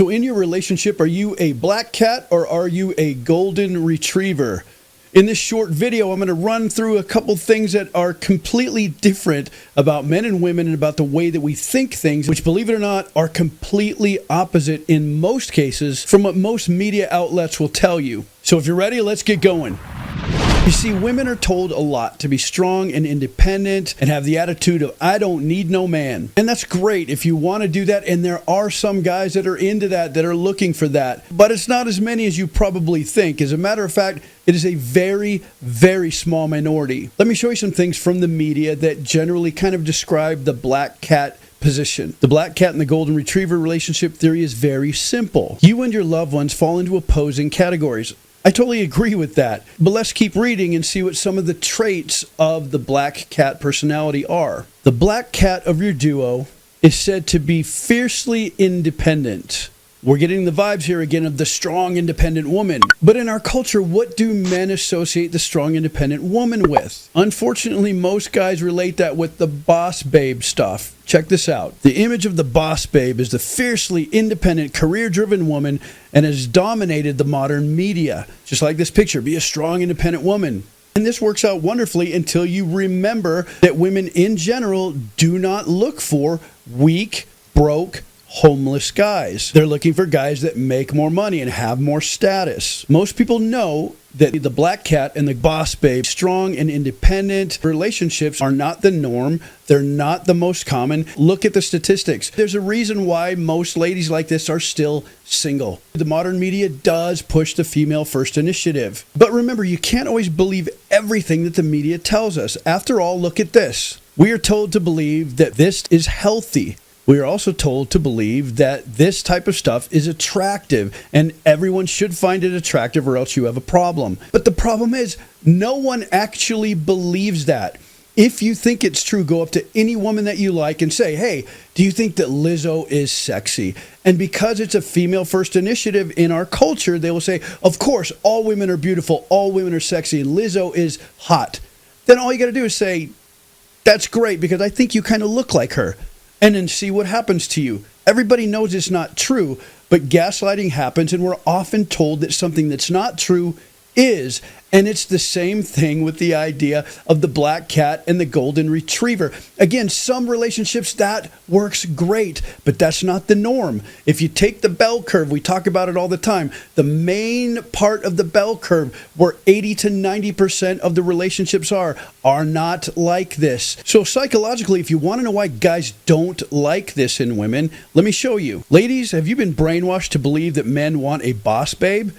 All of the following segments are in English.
So in your relationship, are you a black cat or are you a golden retriever? In this short video, I'm going to run through a couple things that are completely different about men and women and about the way that we think things, which, believe it or not, are completely opposite in most cases from what most media outlets will tell you. So if you're ready, let's get going. You see, women are told a lot to be strong and independent and have the attitude of, I don't need no man. And that's great if you want to do that. And there are some guys that are into that, that are looking for that. But it's not as many as you probably think. As a matter of fact, it is a very, very small minority. Let me show you some things from the media that generally kind of describe the black cat position. The black cat and the golden retriever relationship theory is very simple. You and your loved ones fall into opposing categories. I totally agree with that, but let's keep reading and see what some of the traits of the black cat personality are. The black cat of your duo is said to be fiercely independent. We're getting the vibes here again of the strong, independent woman. But in our culture, what do men associate the strong, independent woman with? Unfortunately, most guys relate that with the boss babe stuff. Check this out. The image of the boss babe is the fiercely independent, career-driven woman and has dominated the modern media. Just like this picture, be a strong, independent woman. And this works out wonderfully until you remember that women in general do not look for weak, broke, homeless guys. They're looking for guys that make more money and have more status. Most people know that the black cat and the boss babe, strong and independent relationships are not the norm. They're not the most common. Look at the statistics. There's a reason why most ladies like this are still single. The modern media does push the female first initiative. But remember, you can't always believe everything that the media tells us. After all, look at this. We are told to believe that this is healthy. We are also told to believe that this type of stuff is attractive and everyone should find it attractive or else you have a problem. But the problem is no one actually believes that. If you think it's true, go up to any woman that you like and say, hey, do you think that Lizzo is sexy? And because it's a female first initiative in our culture, they will say, of course, all women are beautiful, all women are sexy, and Lizzo is hot. Then all you got to do is say, that's great because I think you kind of look like her. And then see what happens to you. Everybody knows it's not true, but gaslighting happens, and we're often told that something that's not true is. And it's the same thing with the idea of the black cat and the golden retriever. Again, some relationships, that works great, but that's not the norm. If you take the bell curve, we talk about it all the time, the main part of the bell curve where 80 to 90% of the relationships are not like this. So psychologically, if you want to know why guys don't like this in women, let me show you. Ladies, have you been brainwashed to believe that men want a boss babe?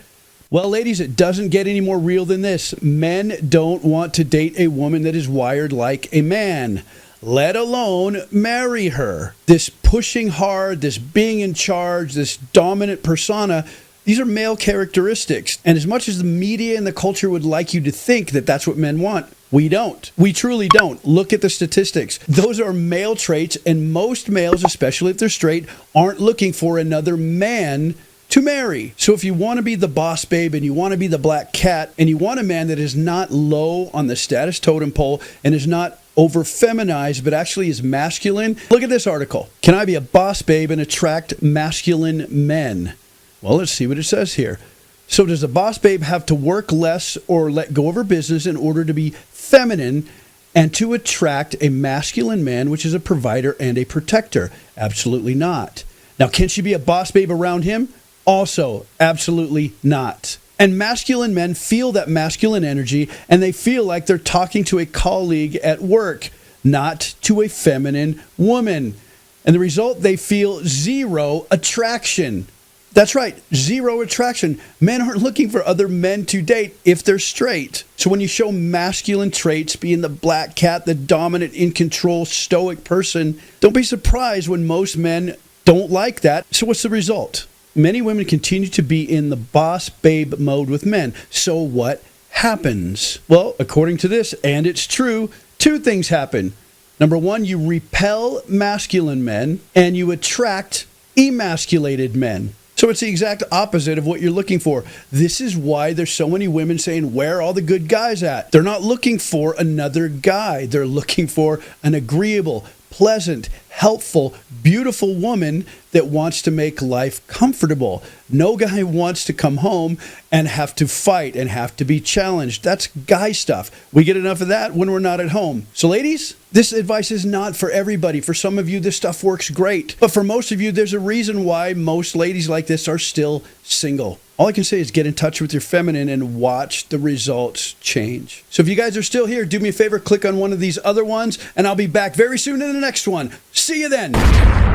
Well, ladies, it doesn't get any more real than this. Men don't want to date a woman that is wired like a man, let alone marry her. This pushing hard, this being in charge, this dominant persona, these are male characteristics. And as much as the media and the culture would like you to think that that's what men want, we don't. We truly don't. Look at the statistics. Those are male traits, and most males, especially if they're straight, aren't looking for another man to marry. So if you want to be the boss babe and you want to be the black cat and you want a man that is not low on the status totem pole and is not over feminized but actually is masculine, look at this article. Can I be a boss babe and attract masculine men? Well, let's see what it says here. So does a boss babe have to work less or let go of her business in order to be feminine and to attract a masculine man, which is a provider and a protector? Absolutely not. Now, can she be a boss babe around him? Also, absolutely not. And masculine men feel that masculine energy, and they feel like they're talking to a colleague at work, not to a feminine woman. And the result, they feel zero attraction. That's right, zero attraction. Men aren't looking for other men to date if they're straight. So when you show masculine traits, being the black cat, the dominant, in control, stoic person, don't be surprised when most men don't like that. So what's the result? Many women continue to be in the boss babe mode with men. So what happens? Well, according to this, and it's true, two things happen. Number one, you repel masculine men and you attract emasculated men. So it's the exact opposite of what you're looking for. This is why there's so many women saying, where are all the good guys at? They're not looking for another guy. They're looking for an agreeable, pleasant, helpful, beautiful woman that wants to make life comfortable. No guy wants to come home and have to fight and have to be challenged. That's guy stuff. We get enough of that when we're not at home. So ladies, this advice is not for everybody. For some of you, this stuff works great. But for most of you, there's a reason why most ladies like this are still single. All I can say is get in touch with your feminine and watch the results change. So if you guys are still here, do me a favor, click on one of these other ones, and I'll be back very soon in the next one. See you then.